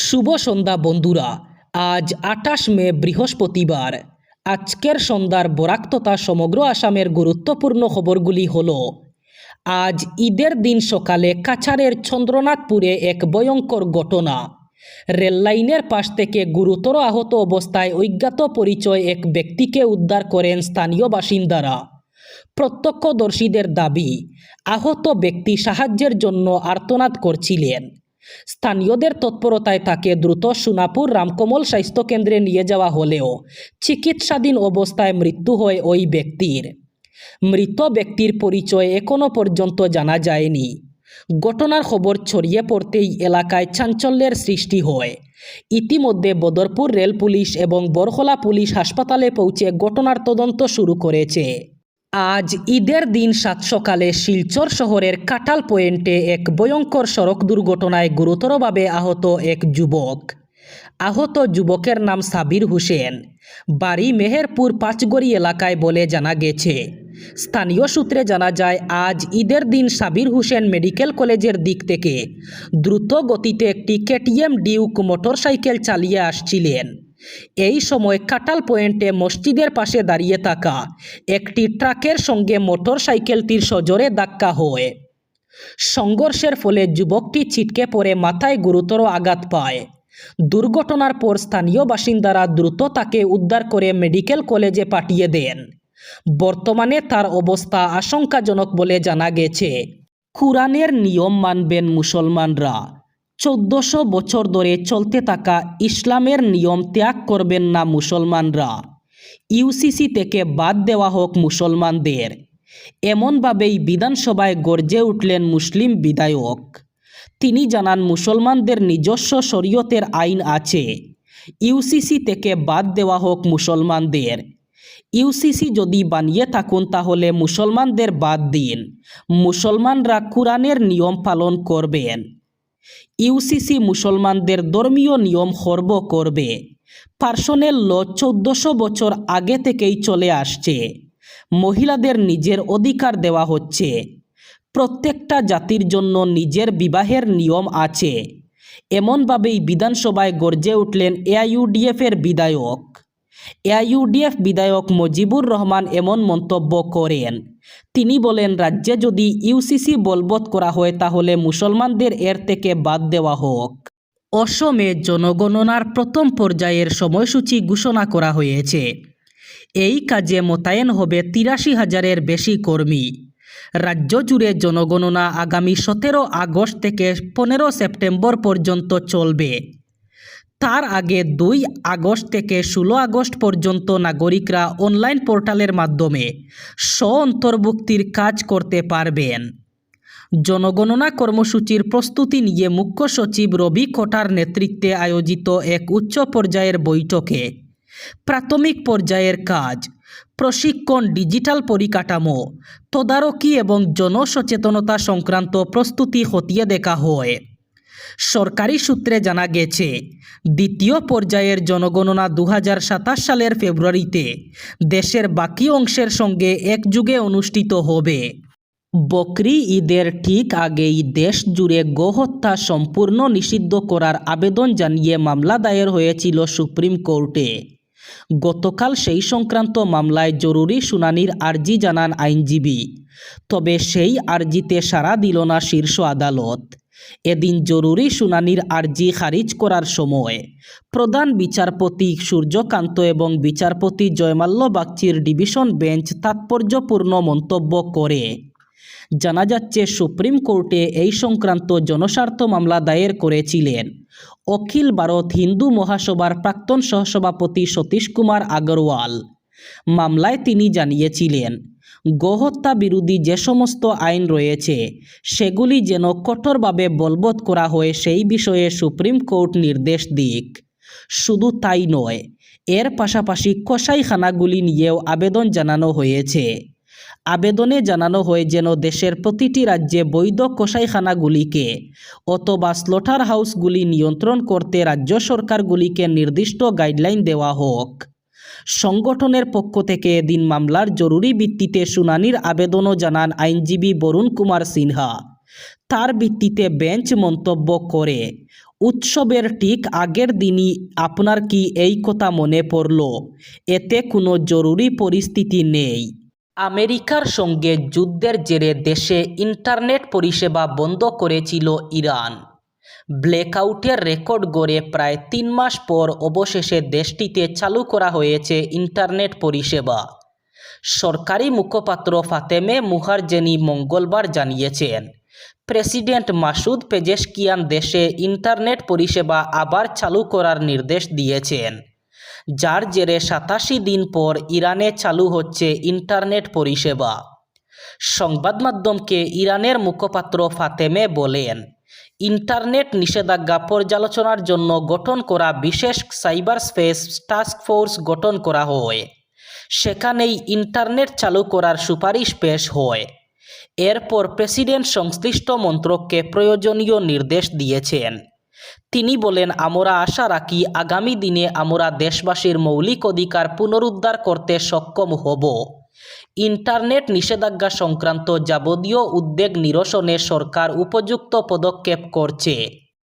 শুভ সন্ধ্যা বন্ধুরা। আজ ২৮ মে বৃহস্পতিবার। আজকের সন্ধ্যার বরাক তথা সমগ্র আসামের গুরুত্বপূর্ণ খবরগুলি হল: আজ ঈদের দিন সকালে কাছাড়ের চন্দ্রনাথপুরে এক ভয়ঙ্কর ঘটনা। রেললাইনের পাশ থেকে গুরুতর আহত অবস্থায় অজ্ঞাত পরিচয় এক ব্যক্তিকে উদ্ধার করেন স্থানীয় বাসিন্দারা। প্রত্যক্ষদর্শীদের দাবি, আহত ব্যক্তি সাহায্যের জন্য আর্তনাদ করছিলেন। স্থানীয়দের তৎপরতায় তাকে দ্রুত সোনাপুর রামকমল স্বাস্থ্যকেন্দ্রে নিয়ে যাওয়া হলেও চিকিৎসাধীন অবস্থায় মৃত্যু হয় ওই ব্যক্তির। মৃত ব্যক্তির পরিচয় এখনও পর্যন্ত জানা যায়নি। ঘটনার খবর ছড়িয়ে পড়তেই এলাকায় চাঞ্চল্যের সৃষ্টি হয়। ইতিমধ্যে বদরপুর রেল পুলিশ এবং বরখলা পুলিশ হাসপাতালে পৌঁছে ঘটনার তদন্ত শুরু করেছে। আজ ঈদের দিন সাত সকালে শিলচর শহরের কাটাল পয়েন্টে এক ভয়ঙ্কর সড়ক দুর্ঘটনায় গুরুতরভাবে আহত এক যুবক। আহত যুবকের নাম সাবির হোসেন, বাড়ি মেহেরপুর পাঁচগড়ি এলাকায় বলে জানা গেছে। স্থানীয় সূত্রে জানা যায়, আজ ঈদের দিন সাবির হোসেন মেডিকেল কলেজের দিক থেকে দ্রুত গতিতে একটি কেটিএম ডিউক মোটরসাইকেল চালিয়ে আসছিলেন। এই সময় কাটাল পয়েন্টে মসজিদের পাশে দাঁড়িয়ে থাকা একটি ট্রাকের সঙ্গে মোটরসাইকেলটির সজোরে ধাক্কা হয়। সংঘর্ষের ফলে যুবকটি ছিটকে পড়ে মাথায় গুরুতর আঘাত পায়। দুর্ঘটনার পর স্থানীয় বাসিন্দারা দ্রুত তাকে উদ্ধার করে মেডিকেল কলেজে পাঠিয়ে দেন। বর্তমানে তার অবস্থা আশঙ্কাজনক বলে জানা গেছে। কুরআনের নিয়ম মানবেন মুসলমানরা। ১৪০০ বছর ধরে চলতে থাকা ইসলামের নিয়ম ত্যাগ করবেন না মুসলমানরা। ইউসিসি থেকে বাদ দেওয়া হোক মুসলমানদের। এমনভাবেই বিধানসভায় গর্জে উঠলেন মুসলিম বিধায়ক। তিনি জানান, মুসলমানদের নিজস্ব শরীয়তের আইন আছে। ইউসিসি থেকে বাদ দেওয়া হোক মুসলমানদের। ইউসিসি যদি বানিয়ে থাকুন তাহলে মুসলমানদের বাদ দিন। মুসলমানরা কুরআনের নিয়ম পালন করবেন। ইউসিসি মুসলমানদের ধর্মীয় নিয়ম খর্ব করবে। পার্সোনেল ল ১৪০০ বছর আগে থেকেই চলে আসছে। মহিলাদের নিজের অধিকার দেওয়া হচ্ছে। প্রত্যেকটা জাতির জন্য নিজের বিবাহের নিয়ম আছে। এমনভাবেই বিধানসভায় গর্জে উঠলেন এআইইউডিএফের বিধায়ক। এআইইউডিএফ বিধায়ক মজিবুর রহমান এমন মন্তব্য করেন। তিনি বলেন, রাজ্যে যদি ইউসিসি বলবৎ করা হয় তাহলে মুসলমানদের এর থেকে বাদ দেওয়া হোক। অসমে জনগণনার প্রথম পর্যায়ের সময়সূচি ঘোষণা করা হয়েছে। এই কাজে মোতায়েন হবে ৮৩,০০০-এর বেশি কর্মী। রাজ্য জুড়ে জনগণনা আগামী ১৭ আগস্ট থেকে ১৫ সেপ্টেম্বর পর্যন্ত চলবে। তার আগে ২ আগস্ট থেকে ১৬ আগস্ট পর্যন্ত নাগরিকরা অনলাইন পোর্টালের মাধ্যমে স্ব-অন্তর্ভুক্তির কাজ করতে পারবেন। জনগণনা কর্মসূচির প্রস্তুতি নিয়ে মুখ্য সচিব রবি কোটার নেতৃত্বে আয়োজিত এক উচ্চ পর্যায়ের বৈঠকে প্রাথমিক পর্যায়ের কাজ, প্রশিক্ষণ, ডিজিটাল পরিকাঠামো, তদারকি এবং জনসচেতনতা সংক্রান্ত প্রস্তুতি খতিয়ে দেখা হয়। সরকারি সূত্রে জানা গেছে, দ্বিতীয় পর্যায়ের জনগণনা ২০২৭ সালের ফেব্রুয়ারিতে দেশের বাকি অংশের সঙ্গে একযোগে অনুষ্ঠিত হবে। বকরি ঈদের ঠিক আগেই দেশ জুড়ে গোহত্যা সম্পূর্ণ নিষিদ্ধ করার আবেদন জানিয়ে মামলা দায়ের হয়েছিল সুপ্রিম কোর্টে। গতকাল সেই সংক্রান্ত মামলায় জরুরি শুনানির আর্জি জানান আইনজীবী। তবে সেই আর্জিতে সাড়া দিল না শীর্ষ আদালত। এদিন জরুরি শুনানির আর্জি খারিজ করার সময় প্রধান বিচারপতি সূর্যকান্ত এবং বিচারপতি জয়মাল্য বাগচির ডিভিশন বেঞ্চ তাৎপর্যপূর্ণ মন্তব্য করে। জানা যাচ্ছে, সুপ্রিম কোর্টে এই সংক্রান্ত জনস্বার্থ মামলা দায়ের করেছিলেন অখিল ভারত হিন্দু মহাসভার প্রাক্তন সহসভাপতি সতীশ কুমার আগরওয়াল। মামলায় তিনি জানিয়েছিলেন, গোহত্যা বিরোধী যে সমস্ত আইন রয়েছে সেগুলি যেন কঠোরভাবে বলবৎ করা হয় সেই বিষয়ে সুপ্রিম কোর্ট নির্দেশ দিক। শুধু তাই নয়, এর পাশাপাশি কসাইখানাগুলি নিয়েও আবেদন জানানো হয়েছে। আবেদনে জানানো হয় যেন দেশের প্রতিটি রাজ্যে বৈধ কসাইখানাগুলিকে অথবা স্লটার হাউসগুলি নিয়ন্ত্রণ করতে রাজ্য সরকারগুলিকে নির্দিষ্ট গাইডলাইন দেওয়া হোক। সংগঠনের পক্ষ থেকে এদিন মামলার জরুরি ভিত্তিতে শুনানির আবেদনও জানান আইনজীবী বরুণ কুমার সিনহা। তার ভিত্তিতে বেঞ্চ মন্তব্য করে উৎসবের ঠিক আগের দিনই আপনার কি এই কথা মনে পড়ল? এতে কোনো জরুরি পরিস্থিতি নেই। আমেরিকার সঙ্গে যুদ্ধের জেরে দেশে ইন্টারনেট পরিষেবা বন্ধ করেছিল ইরান। ব্ল্যাকআউটের রেকর্ড গড়ে প্রায় 3 মাস পর অবশেষে দেশটিতে চালু করা হয়েছে ইন্টারনেট পরিষেবা। সরকারি মুখপাত্র ফাতেমে মুহারজেনি মঙ্গলবার জানিয়েছেন, প্রেসিডেন্ট মাসুদ পেজেশকিয়ান দেশে ইন্টারনেট পরিষেবা আবার চালু করার নির্দেশ দিয়েছেন, যার জেরে 87 দিন পর ইরানে চালু হচ্ছে ইন্টারনেট পরিষেবা। সংবাদমাধ্যমকে ইরানের মুখপাত্র ফাতেমে বলেন, ইন্টারনেট নিষেধাজ্ঞা পর্যালোচনার জন্য গঠন করা বিশেষ সাইবার স্পেস টাস্ক ফোর্স গঠন করা হয়। সেখানেই ইন্টারনেট চালু করার সুপারিশ পেশ হয়। এরপর প্রেসিডেন্ট সংশ্লিষ্ট মন্ত্রককে প্রয়োজনীয় নির্দেশ দিয়েছেন। তিনি বলেন, আমরা আশা রাখি আগামী দিনে আমরা দেশবাসীর মৌলিক অধিকার পুনরুদ্ধার করতে সক্ষম হব। ইন্টারনেট নিষেধাজ্ঞা সংক্রান্ত যাবতীয় উদ্বেগ নিরসনে সরকার উপযুক্ত পদক্ষেপ করছে।